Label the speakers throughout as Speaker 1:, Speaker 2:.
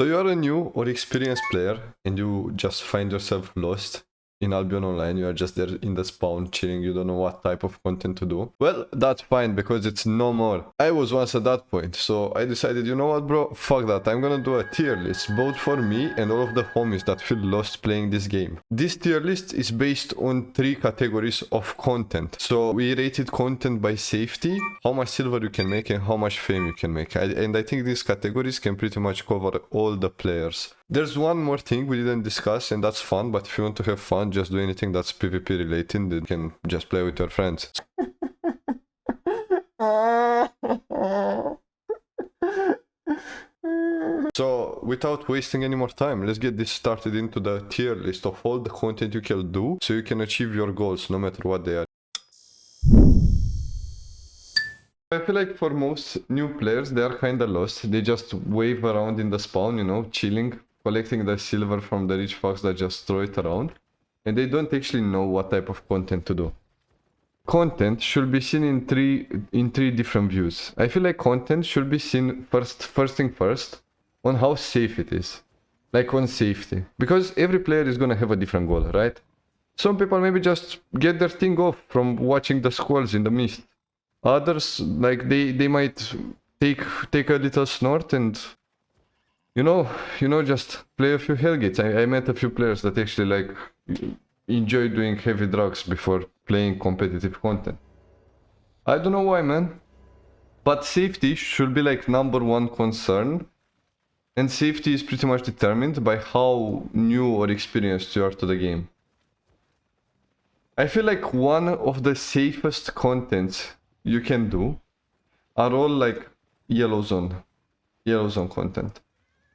Speaker 1: So you are a new or experienced player and you just find yourself lost in Albion Online. You are just there in the spawn chilling. You don't know what type of content to do. Well, that's fine because it's no more. I was once at that point. So I decided, you know what, bro? Fuck that. I'm gonna do a tier list both for me and all of the homies that feel lost playing this game. This tier list is based on 3 categories of content. So we rated content by safety, how much silver you can make and how much fame you can make. And I think these categories can pretty much cover all the players. There's one more thing we didn't discuss and that's fun, but if you want to have fun, just do anything that's PvP related. You can just play with your friends. So, without wasting any more time, let's get this started into the tier list of all the content you can do so you can achieve your goals no matter what they are. I feel like for most new players, they are kinda lost. They just wave around in the spawn, you know, chilling, collecting the silver from the rich fox that just throw it around. And they don't actually know what type of content to do. Content should be seen in three different views. I feel like content should be seen first thing first, on how safe it is. Like on safety. Because every player is gonna have a different goal, right? Some people maybe just get their thing off from watching the squalls in the mist. Others, like they might take a little snort and you know just play a few hellgates. I met a few players that actually like enjoy doing heavy drugs before playing competitive content. I don't know why, man. But safety should be like #1 concern. And safety is pretty much determined by how new or experienced you are to the game. I feel like one of the safest contents you can do are all like yellow zone content.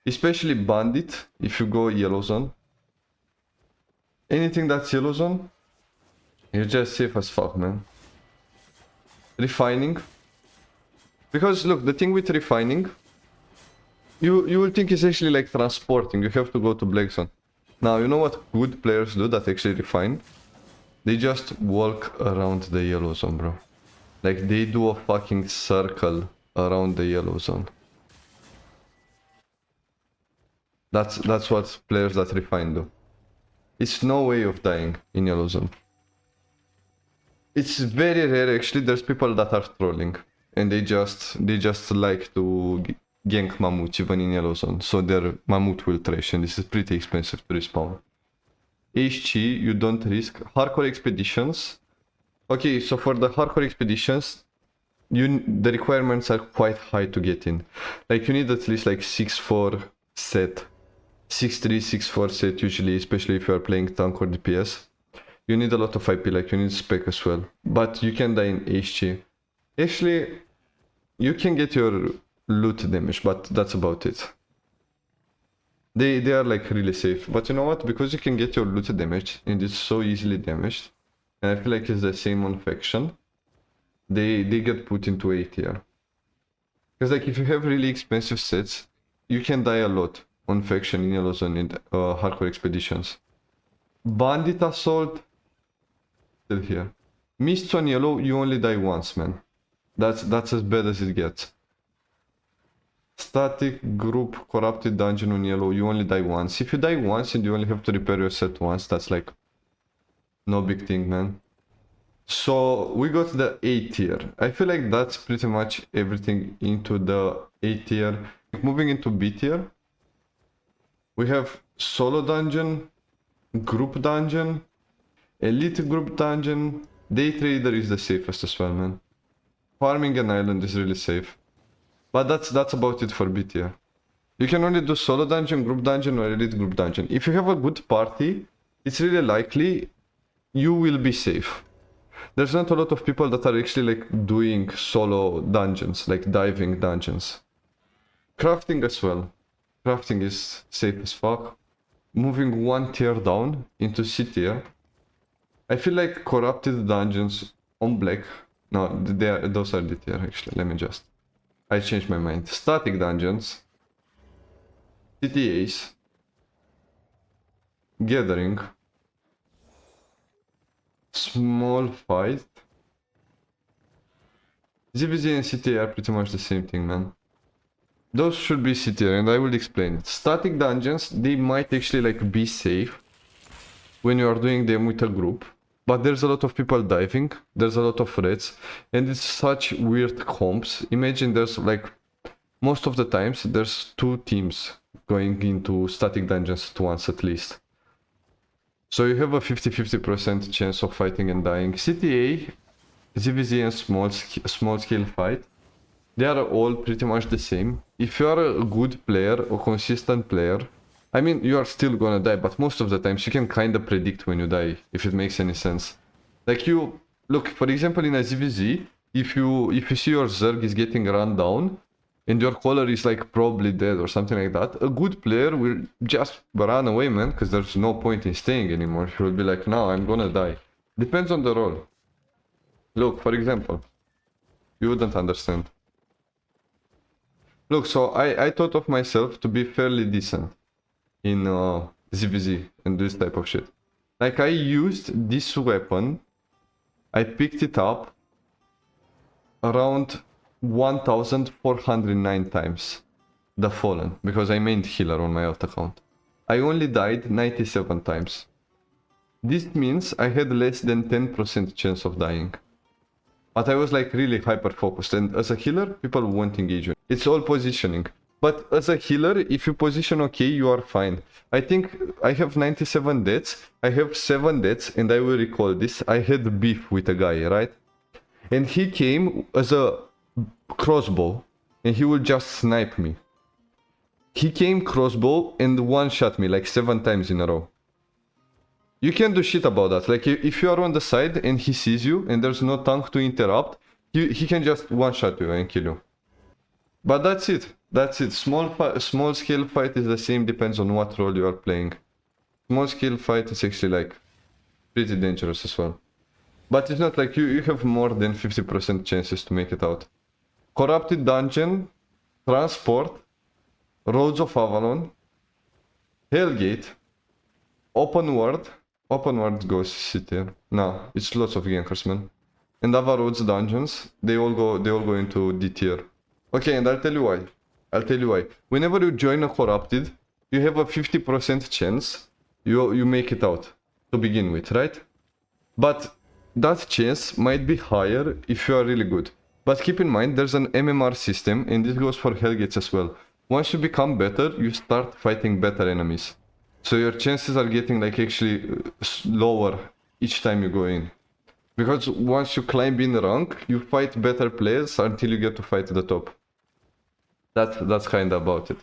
Speaker 1: Especially bandit, if you go yellow zone. Anything that's yellow zone, you're just safe as fuck, man. Refining. Because look, the thing with refining, you will think it's actually like transporting. You have to go to black zone. Now, you know what good players do that actually refine? They just walk around the yellow zone, bro. Like, they do a fucking circle around the yellow zone. That's what players that refine do. It's no way of dying in yellow zone. It's very rare actually, there's people that are trolling. And they just like to gank mammoths even in yellow zone. So their mammoth will trash and this is pretty expensive to respawn. HG, you don't risk. Hardcore expeditions. Okay, so for the hardcore expeditions, the requirements are quite high to get in. Like you need at least like 6-4 set. 6-3, 6-4 set usually, especially if you are playing tank or DPS. You need a lot of IP, like you need spec as well. But you can die in HG. Actually, you can get your loot damage, but that's about it. They are like really safe. But you know what? Because you can get your loot damage and it's so easily damaged. And I feel like it's the same on faction. They get put into A tier. Because like if you have really expensive sets, you can die a lot on faction in yellow zone in hardcore expeditions. Bandit assault, still here. Mists on yellow, you only die once, man. That's as bad as it gets. Static group corrupted dungeon on yellow, you only die once. If you die once and you only have to repair your set once, that's like no big thing, man. So we got the A tier. I feel like that's pretty much everything into the A tier. Moving into B tier, we have solo dungeon, group dungeon, elite group dungeon. Day trader is the safest as well, man. Farming an island is really safe. But that's about it for B tier. You can only do solo dungeon, group dungeon, or elite group dungeon. If you have a good party, it's really likely you will be safe. There's not a lot of people that are actually like doing solo dungeons, like diving dungeons. Crafting as well. Crafting is safe as fuck. Moving one tier down into C tier. I feel like corrupted dungeons on black. No, those are D tier actually. Let me just. I changed my mind. Static dungeons. CTAs. Gathering. Small fight. ZVZ and CTA are pretty much the same thing, man. Those should be C tier, and I will explain it. Static dungeons, they might actually like be safe when you are doing them with a group, but there's a lot of people diving, there's a lot of reds, and it's such weird comps. Imagine there's like, most of the times, there's two teams going into static dungeons at once at least. So you have a 50-50% chance of fighting and dying. CTA, ZVZ and small scale fight, they are all pretty much the same. If you are a good player, a consistent player, I mean, you are still gonna die, but most of the times you can kind of predict when you die, if it makes any sense. Like you, look, for example, in a ZVZ, if you see your Zerg is getting run down, and your caller is like probably dead or something like that, a good player will just run away, man, because there's no point in staying anymore. He will be like, no, I'm gonna die. Depends on the role. Look, for example, you wouldn't understand. Look, so I thought of myself to be fairly decent in ZVZ and this type of shit. Like I used this weapon, I picked it up around 1409 times, the Fallen, because I mained healer on my alt account. I only died 97 times. This means I had less than 10% chance of dying. But I was like really hyper focused, and as a healer, people won't engage you. It's all positioning. But as a healer, if you position okay, you are fine. I think I have 97 deaths, I have 7 deaths, and I will recall this. I had beef with a guy, right? And he came as a crossbow, and he will just snipe me. He came crossbow and one-shot me like 7 times in a row. You can't do shit about that. Like, if you are on the side and he sees you and there's no tank to interrupt, he can just one-shot you and kill you. But that's it. That's it. Small scale fight is the same, depends on what role you are playing. Small scale fight is actually like pretty dangerous as well. But it's not like you have more than 50% chances to make it out. Corrupted Dungeon, Transport, Roads of Avalon, Hellgate, Open World goes C tier. No, it's lots of gankers, man. And Ava Roads dungeons, they all go into D tier. Okay, and I'll tell you why. Whenever you join a corrupted, you have a 50% chance you make it out to begin with, right? But that chance might be higher if you are really good. But keep in mind, there's an MMR system, and this goes for Hellgates as well. Once you become better, you start fighting better enemies. So your chances are getting like actually lower each time you go in. Because once you climb in rank, you fight better players until you get to fight the top. That's kind of about it.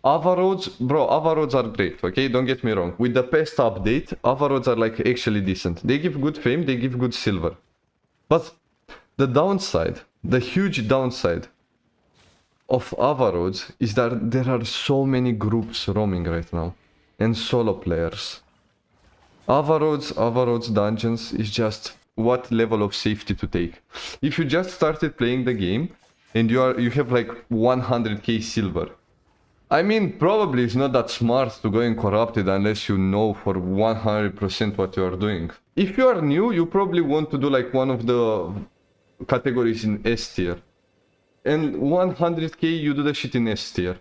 Speaker 1: Ava roads are great, okay? Don't get me wrong. With the past update, Ava roads are like actually decent. They give good fame, they give good silver. But the downside, the huge downside of Ava roads is that there are so many groups roaming right now. And solo players. Ava roads dungeons is just what level of safety to take. If you just started playing the game and you have like 100k silver, I mean, probably it's not that smart to go in corrupted unless you know for 100% what you are doing. If you are new, you probably want to do like one of the categories in S tier. And 100k you do the shit in S tier.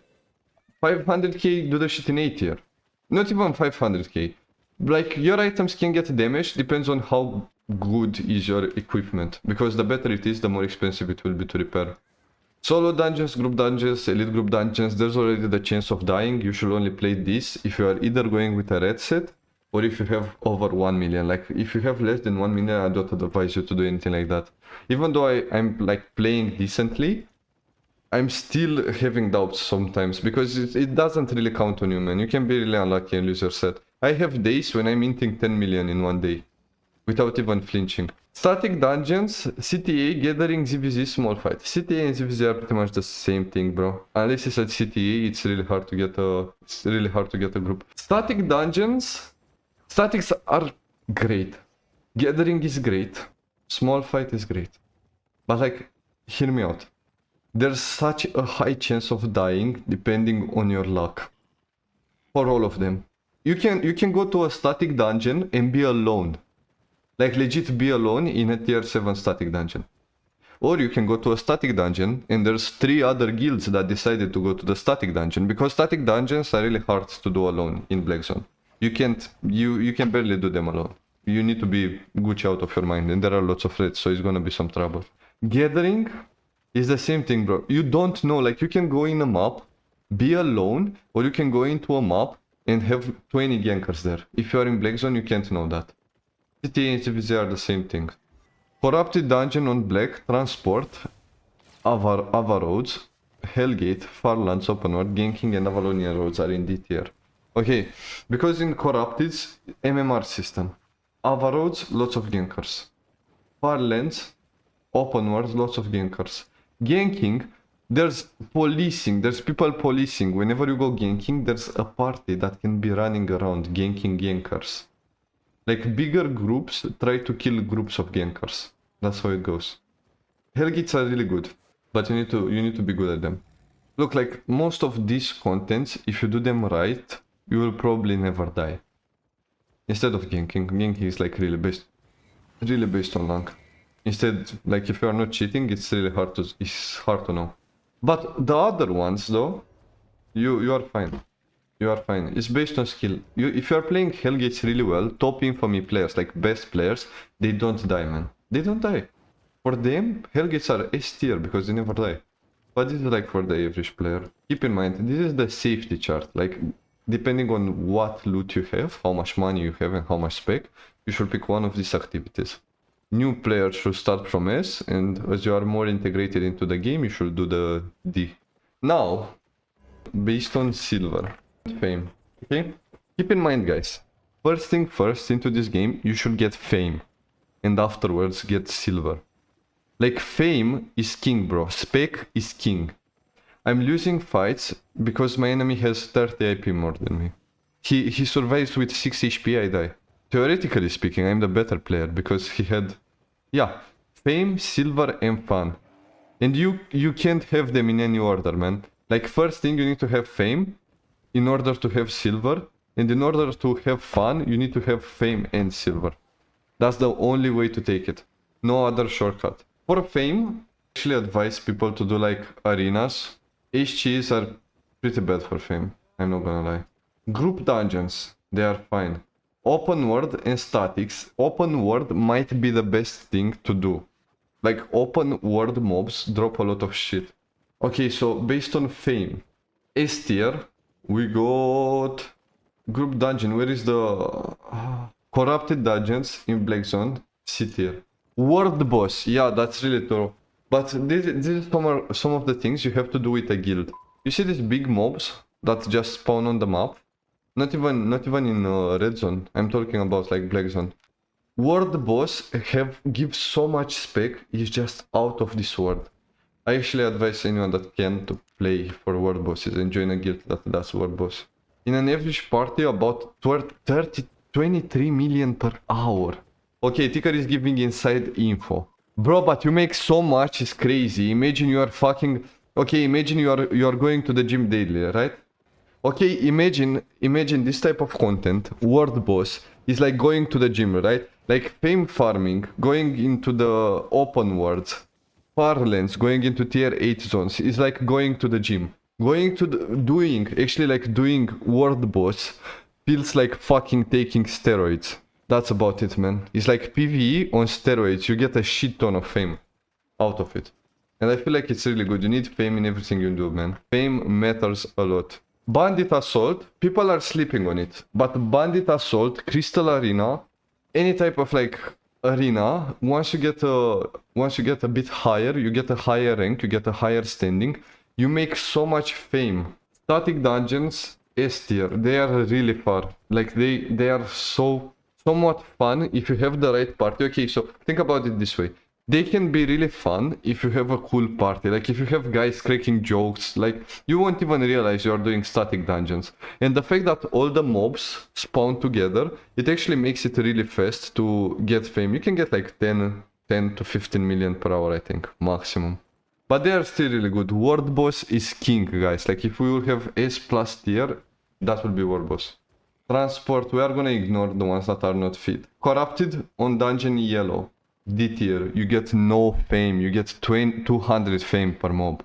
Speaker 1: 500k do the shit in A tier. Not even 500k. Like, your items can get damaged, depends on how good is your equipment. Because the better it is, the more expensive it will be to repair. Solo dungeons, group dungeons, elite group dungeons, there's already the chance of dying. You should only play this if you are either going with a red set, or if you have over 1 million. Like, if you have less than 1 million, I don't advise you to do anything like that. Even though I'm like playing decently, I'm still having doubts sometimes, because it doesn't really count on you, man. You can be really unlucky and lose your set. I have days when I'm minting 10 million in one day, without even flinching. Static dungeons, CTA, gathering, ZVZ, small fight. CTA and ZVZ are pretty much the same thing, bro. Unless it's at CTA, it's really hard to get a group. Static dungeons, statics are great. Gathering is great. Small fight is great. But like, hear me out. There's such a high chance of dying depending on your luck. For all of them. You can go to a static dungeon and be alone. Like legit be alone in a tier 7 static dungeon. Or you can go to a static dungeon, and there's 3 other guilds that decided to go to the static dungeon, because static dungeons are really hard to do alone in Black Zone. You can barely do them alone. You need to be Gucci out of your mind, and there are lots of threats, so it's gonna be some trouble. Gathering is the same thing, bro. You don't know, like, you can go in a map, be alone, or you can go into a map and have 20 gankers there. If you are in Black Zone, you can't know that. CTA and CVZ are the same thing. Corrupted Dungeon on Black, Transport, Ava Roads, Hellgate, Farlands, Open World, Ganking, and Avalonian Roads are in D tier. Okay, because in Corrupted, MMR system. Ava Roads, lots of gankers. Farlands, Open World, lots of gankers. Ganking, there's policing, there's people policing. Whenever you go ganking, there's a party that can be running around ganking gankers. Like, bigger groups try to kill groups of gankers. That's how it goes. Hellgates are really good, but you need to be good at them. Look, like, most of these contents, if you do them right, you will probably never die. Instead of ganking is like really based on luck. Instead, like, if you are not cheating, it's really hard to know. But the other ones, though, you are fine. You are fine. It's based on skill. If you are playing Hellgates really well, top infamy players, like best players, they don't die, man. They don't die. For them, Hellgates are S tier because they never die. But this is like for the average player. Keep in mind, this is the safety chart. Like, depending on what loot you have, how much money you have, and how much spec, you should pick one of these activities. New players should start from S, and as you are more integrated into the game, you should do the D. Now, based on silver. Fame. Okay? Keep in mind, guys, first thing first, into this game you should get fame, and afterwards get silver. Like, fame is king, bro. Spec is king. I'm losing fights because my enemy has 30 IP more than me. He survives with 6 HP, I die. Theoretically speaking, I'm the better player because he had, yeah, fame, silver, and fun. And you can't have them in any order, man. Like, first thing, you need to have fame in order to have silver, and in order to have fun, you need to have fame and silver. That's the only way to take it. No other shortcut. For fame, I actually advise people to do like arenas. HGs are pretty bad for fame, I'm not gonna lie. Group dungeons, they are fine. Open world and statics. Open world might be the best thing to do. Like, open world mobs drop a lot of shit. Okay, so based on fame, S tier, we got group dungeon. Where is the corrupted dungeons in Black Zone? C tier. World boss. Yeah, that's really true. But this is some of the things you have to do with a guild. You see these big mobs that just spawn on the map? Not even in red zone. I'm talking about like Black Zone. World boss gives so much spec. It's just out of this world. I actually advise anyone that can to play for world bosses and join a guild that does world boss. In an average party, about 23 million per hour. Okay, Ticker is giving inside info. Bro, but you make so much, it's crazy. Imagine you are fucking... Okay, imagine you are going to the gym daily, right? Okay, imagine this type of content, world boss, is like going to the gym, right? Like fame farming, going into the open worlds. Farlands, going into tier 8 zones, is like going to the gym. Going to doing world boss feels like fucking taking steroids. That's about it, man. It's like PvE on steroids. You get a shit ton of fame out of it. And I feel like it's really good. You need fame in everything you do, man. Fame matters a lot. Bandit Assault, people are sleeping on it. But Bandit Assault, Crystal Arena, any type of like arena, once you get a bit higher, you get a higher rank, you get a higher standing, you make so much fame. Static dungeons, S tier, they are really far. Like they are somewhat fun if you have the right party. Okay, so think about it this way. They can be really fun if you have a cool party. Like if you have guys cracking jokes, like you won't even realize you are doing static dungeons. And the fact that all the mobs spawn together, it actually makes it really fast to get fame. You can get like 10 to 15 million per hour, I think, maximum. But they are still really good. World boss is king, guys. Like if we will have S plus tier, that will be world boss. Transport, we are gonna ignore the ones that are not fit. Corrupted on dungeon yellow. D tier, you get no fame. You get 200 fame per mob.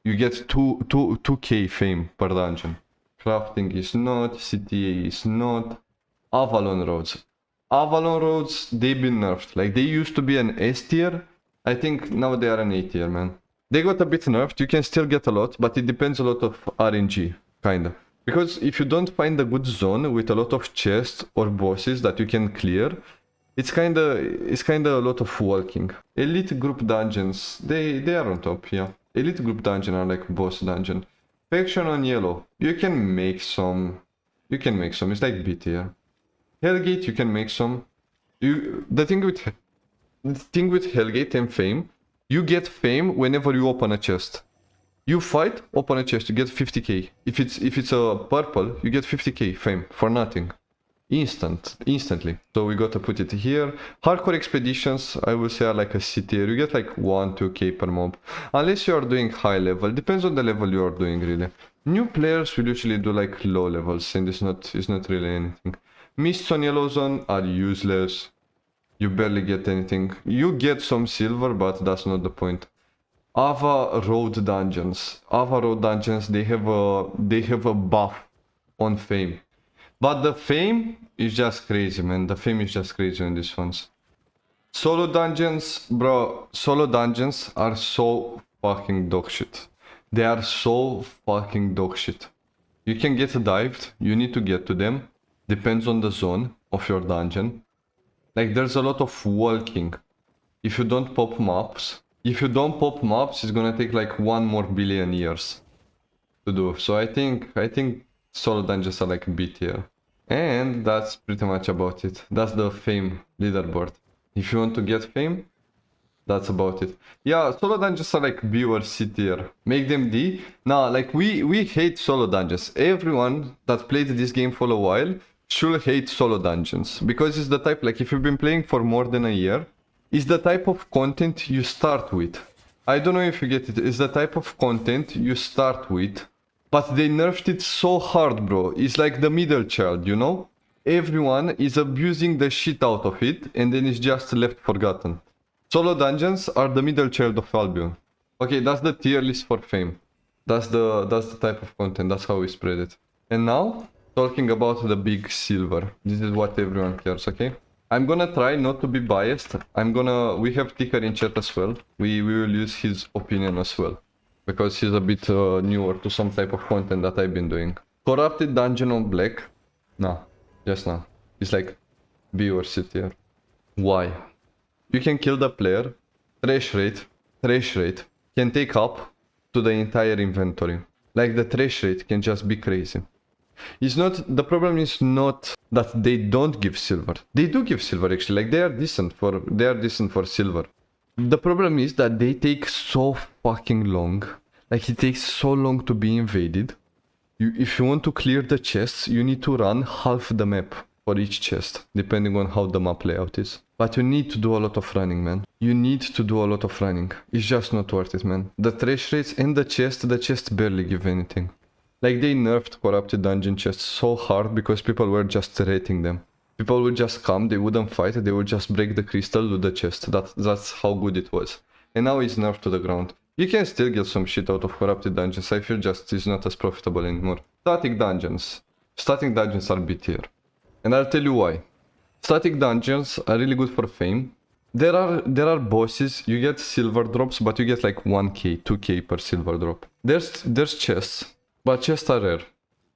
Speaker 1: You get 2k fame per dungeon. Crafting is not, CTA is not. Avalon roads. Avalon roads, they've been nerfed. Like, they used to be an S tier. I think now they are an A tier, man. They got a bit nerfed. You can still get a lot, but it depends a lot of RNG, kinda. Because if you don't find a good zone with a lot of chests or bosses that you can clear, it's kinda a lot of walking. Elite group dungeons, they are on top, yeah. Elite group dungeon are like boss dungeon. Faction on yellow, you can make some. It's like B tier. Hellgate, you can make some. The thing with Hellgate and fame, you get fame whenever you open a chest. You fight, open a chest, you get 50k. If it's a purple, you get 50k fame for nothing. Instantly. So we gotta put it here. Hardcore expeditions, I will say, are like a C tier. You get like 1-2k per mob. Unless you are doing high level. Depends on the level you are doing, really. New players will usually do like low levels, and it's not really anything. Mists on yellow zone are useless. You barely get anything. You get some silver, but that's not the point. Ava road dungeons. They have a buff on fame. But the fame is just crazy, man. The fame is just crazy on these ones. Solo dungeons, bro. Solo dungeons are so fucking dog shit. They are so fucking dog shit. You can get dived. You need to get to them. Depends on the zone of your dungeon. Like, there's a lot of walking. If you don't pop maps, it's gonna take like 1 more billion years to do. So I think solo dungeons are like B tier. And that's pretty much about it. That's the fame leaderboard. If you want to get fame, that's about it. Yeah, solo dungeons are like B or C tier. Make them D. Nah, like we hate solo dungeons. Everyone that played this game for a while should hate solo dungeons. Because it's the type, like, if you've been playing for more than a year, it's the type of content you start with. I don't know if you get it. It's the type of content you start with. But they nerfed it so hard, bro. It's like the middle child, you know? Everyone is abusing the shit out of it, and then it's just left forgotten. Solo dungeons are the middle child of Albion. Okay, that's the tier list for fame. That's the type of content. That's how we spread it. And now, talking about the big silver. This is what everyone cares, okay? I'm gonna try not to be biased. We have Ticker in chat as well. We will use his opinion as well. Because he's a bit newer to some type of content that I've been doing. Corrupted dungeon on black? Nah, just nah. It's like B or C tier. Why? You can kill the player. Trash rate can take up to the entire inventory. Like, the trash rate can just be crazy. The problem is not that they don't give silver. They do give silver, actually. Like, they are decent for silver. The problem is that they take so fucking long. Like, it takes so long to be invaded. If you want to clear the chests, you need to run half the map for each chest, depending on how the map layout is. But you need to do a lot of running, man. You need to do a lot of running. It's just not worth it, man. The trash rates and the chest barely give anything. Like, they nerfed corrupted dungeon chests so hard because people were just rating them. People would just come, they wouldn't fight, they would just break the crystal to the chest. That's how good it was. And now it's nerfed to the ground. You can still get some shit out of corrupted dungeons. I feel just it's not as profitable anymore. Static dungeons. Static dungeons are B tier. And I'll tell you why. Static dungeons are really good for fame. There are bosses, you get silver drops, but you get like 1k, 2k per silver drop. There's chests, but chests are rare.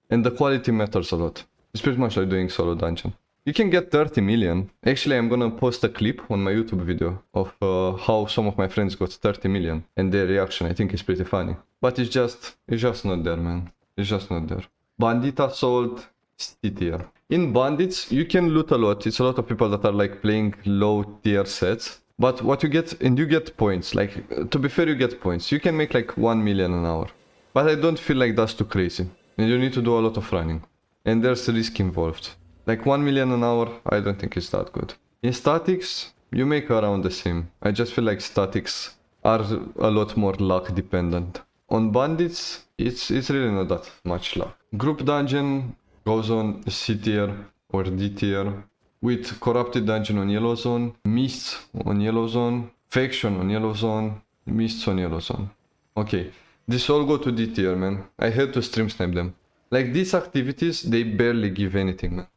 Speaker 1: And the quality matters a lot. It's pretty much like doing solo dungeon. You can get 30 million. Actually, I'm gonna post a clip on my YouTube video of how some of my friends got 30 million and their reaction. I think it's pretty funny. But it's just not there, man. It's just not there. Bandit Assault, C tier. In Bandits, you can loot a lot. It's a lot of people that are like playing low tier sets. But what you get, and you get points. Like, to be fair, you get points. You can make like 1 million an hour. But I don't feel like that's too crazy. And you need to do a lot of running. And there's risk involved. Like 1 million an hour, I don't think it's that good. In statics, you make around the same. I just feel like statics are a lot more luck dependent. On bandits, it's really not that much luck. Group dungeon goes on C tier or D tier. with Corrupted Dungeon on yellow zone, Mists on yellow zone, Faction on yellow zone, Mists on yellow zone. Okay, this all go to D tier, man. I had to stream snipe them. Like these activities, they barely give anything, man.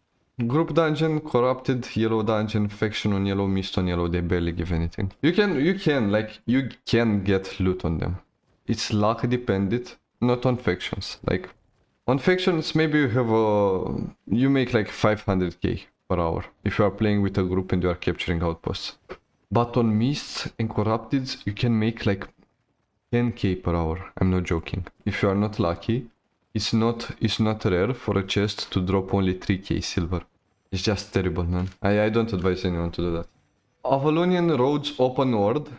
Speaker 1: Group dungeon, corrupted, yellow dungeon, faction on yellow, mist on yellow, they barely give anything. You can get loot on them. It's luck dependent, not on factions. Like, on factions, maybe you make like 500k per hour if you are playing with a group and you are capturing outposts. But on mists and corrupted, you can make like 10k per hour. I'm not joking. If you are not lucky, it's not rare for a chest to drop only 3k silver. It's just terrible, man. I don't advise anyone to do that. Avalonian Roads Open World,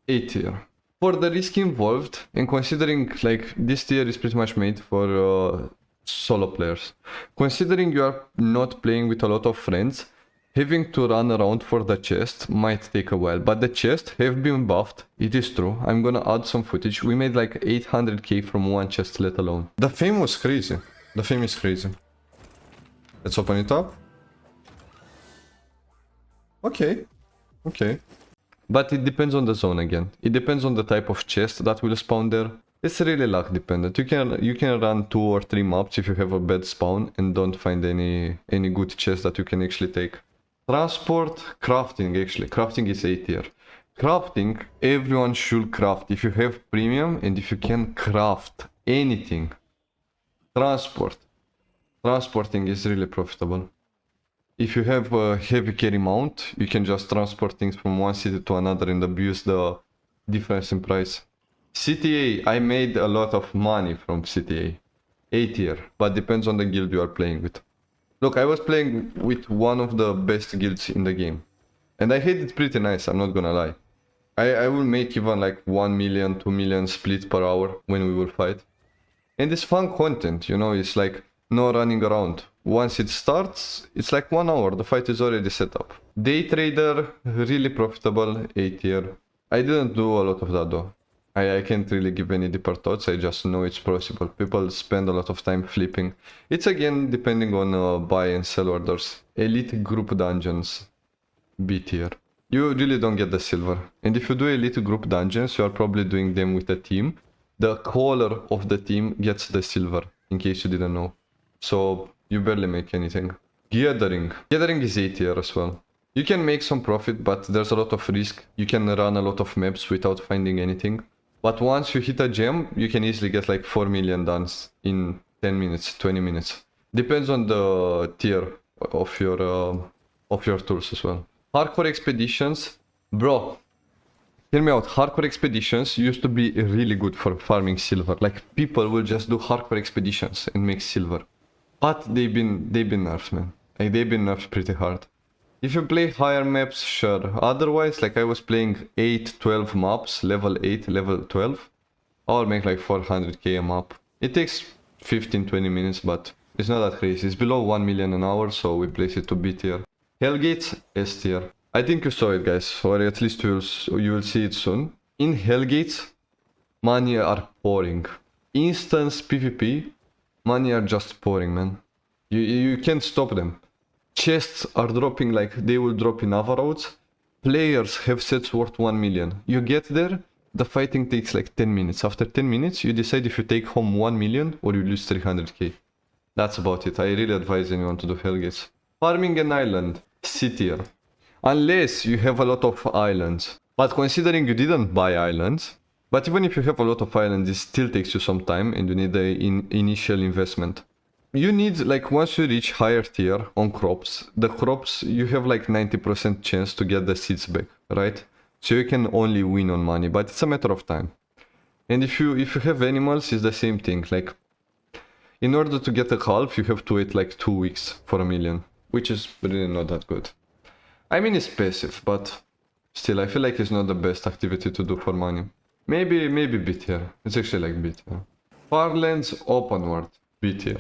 Speaker 1: A tier. For the risk involved, and considering like this tier is pretty much made for solo players. Considering you are not playing with a lot of friends, having to run around for the chest might take a while, but the chests have been buffed, it is true. I'm gonna add some footage. We made like 800k from one chest, let alone. The fame was crazy. The fame is crazy. Let's open it up. Okay. Okay. But it depends on the zone again. It depends on the type of chest that will spawn there. It's really luck dependent. You can run 2 or 3 maps if you have a bad spawn and don't find any good chest that you can actually take. Transport, crafting actually. Crafting is A tier. Crafting, everyone should craft. If you have premium and if you can craft anything. Transporting is really profitable. If you have a heavy carry mount, you can just transport things from one city to another and abuse the difference in price. CTA, I made a lot of money from CTA. A tier, but depends on the guild you are playing with. Look, I was playing with one of the best guilds in the game. And I had it pretty nice, I'm not gonna lie. I will make even like 1 million, 2 million split per hour when we will fight. And it's fun content, you know, it's like no running around. Once it starts, it's like 1 hour, the fight is already set up. Day trader, really profitable, A tier. I didn't do a lot of that though. I can't really give any deeper thoughts, I just know it's possible. People spend a lot of time flipping. It's again depending on buy and sell orders. Elite group dungeons, B tier. You really don't get the silver. And if you do elite group dungeons, you are probably doing them with a team. The caller of the team gets the silver, in case you didn't know. So you barely make anything. Gathering is A tier as well. You can make some profit, but there's a lot of risk. You can run a lot of maps without finding anything. But once you hit a gem, you can easily get like 4 million done in 10 minutes, 20 minutes. Depends on the tier of your tools as well. Hardcore expeditions, bro, hear me out. Hardcore expeditions used to be really good for farming silver. Like people will just do hardcore expeditions and make silver. But they've been nerfed, man. Like they've been nerfed pretty hard. If you play higher maps, sure. Otherwise, like I was playing 8, 12 maps, level 8, level 12. I'll make like 400k a map. It takes 15-20 minutes, but it's not that crazy. It's below 1 million an hour, so we place it to B tier. Hellgates, S tier. I think you saw it, guys, or at least you will see it soon. In Hellgates, money are pouring. Instance PvP, money are just pouring, man. You can't stop them. Chests are dropping like they will drop in Avaroads. Players have sets worth 1 million. You get there, the fighting takes like 10 minutes. After 10 minutes, you decide if you take home 1 million or you lose 300k. That's about it. I really advise anyone to do Hellgates. Farming an island, C tier. Unless you have a lot of islands. But considering you didn't buy islands, but even if you have a lot of islands, it still takes you some time and you need the initial investment. You need, like, once you reach higher tier on crops, the crops, you have like 90% chance to get the seeds back, right? So you can only win on money, but it's a matter of time. And if you have animals, it's the same thing. Like, in order to get a calf, you have to wait like 2 weeks for 1 million, which is really not that good. I mean, it's passive, but still, I feel like it's not the best activity to do for money. Maybe B tier. It's actually like B tier. Farlands Open World, B tier.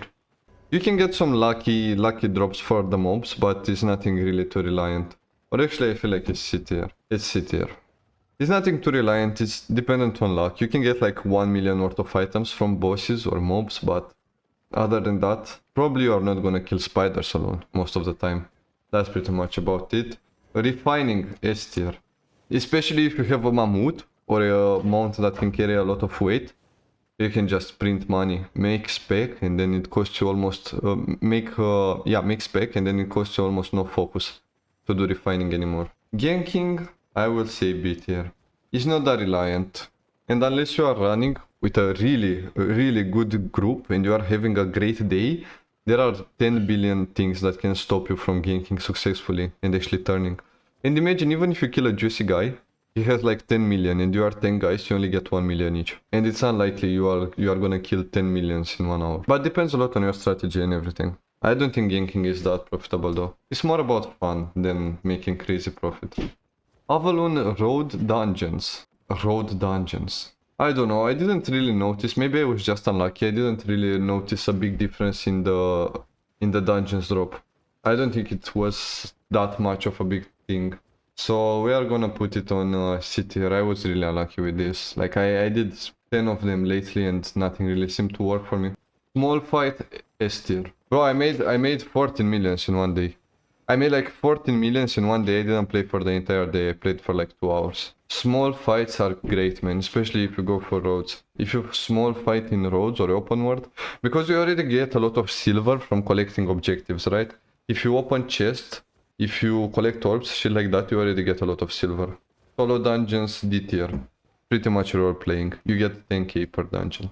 Speaker 1: You can get some lucky drops for the mobs, but it's nothing really too reliant. Or actually, I feel like it's C tier. It's C tier. It's nothing too reliant, it's dependent on luck. You can get like 1 million worth of items from bosses or mobs, but other than that, probably you are not gonna kill spiders alone most of the time. That's pretty much about it. Refining S tier. Especially if you have a mammoth or a mount that can carry a lot of weight, you can just print money, make spec, and then it costs you almost make spec, and then it costs you almost no focus to do refining anymore. Ganking, I will say B tier. It's not that reliant, and unless you are running with a really good group and you are having a great day, there are 10 billion things that can stop you from ganking successfully and actually turning. And imagine, even if you kill a juicy guy, he has like 10 million and you are 10 guys, you only get 1 million each. And it's unlikely you are gonna kill 10 millions in 1 hour. But depends a lot on your strategy and everything. I don't think ganking is that profitable though. It's more about fun than making crazy profit. Avalon Road Dungeons. Road Dungeons. I don't know, I didn't really notice, maybe I was just unlucky, I didn't really notice a big difference in the dungeons drop. I don't think it was that much of a big thing. So we are gonna put it on C tier. I was really unlucky with this. Like I did 10 of them lately and nothing really seemed to work for me. Small fight S tier. Bro, I made 14 millions in one day. I made like 14 millions in one day. I didn't play for the entire day. I played for like 2 hours. Small fights are great, man, especially if you go for roads. If you small fight in roads or open world, because you already get a lot of silver from collecting objectives, right? If you open chest, if you collect orbs, shit like that, you already get a lot of silver. Solo dungeons, D tier. Pretty much role playing. You get 10k per dungeon.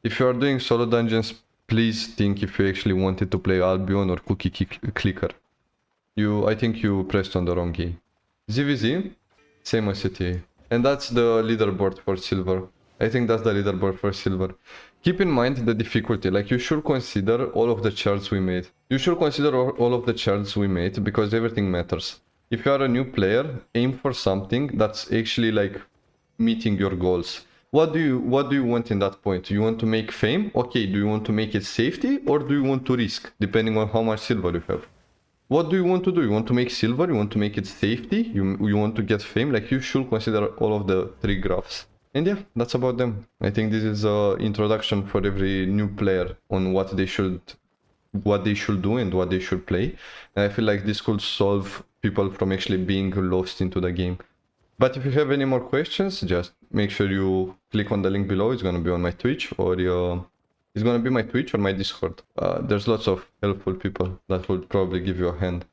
Speaker 1: If you are doing solo dungeons, please think if you actually wanted to play Albion or Cookie Clicker. I think you pressed on the wrong game. ZVZ, same as CTA. And that's the leaderboard for silver. I think that's the leaderboard for silver. Keep in mind the difficulty, like you should consider all of the charts we made. You should consider all of the charts we made because everything matters. If you are a new player, aim for something that's actually like meeting your goals. What do you want in that point? Do you want to make fame? Okay, do you want to make it safety or do you want to risk, depending on how much silver you have? What do you want to do? You want to make silver? You want to make it safety? You want to get fame? Like you should consider all of the 3 graphs. And yeah, that's about them. I think this is an introduction for every new player on what they should do and what they should play. And I feel like this could solve people from actually being lost into the game. But if you have any more questions, just make sure you click on the link below. It's gonna be on my Twitch or it's gonna be my Twitch or my Discord. There's lots of helpful people that will probably give you a hand.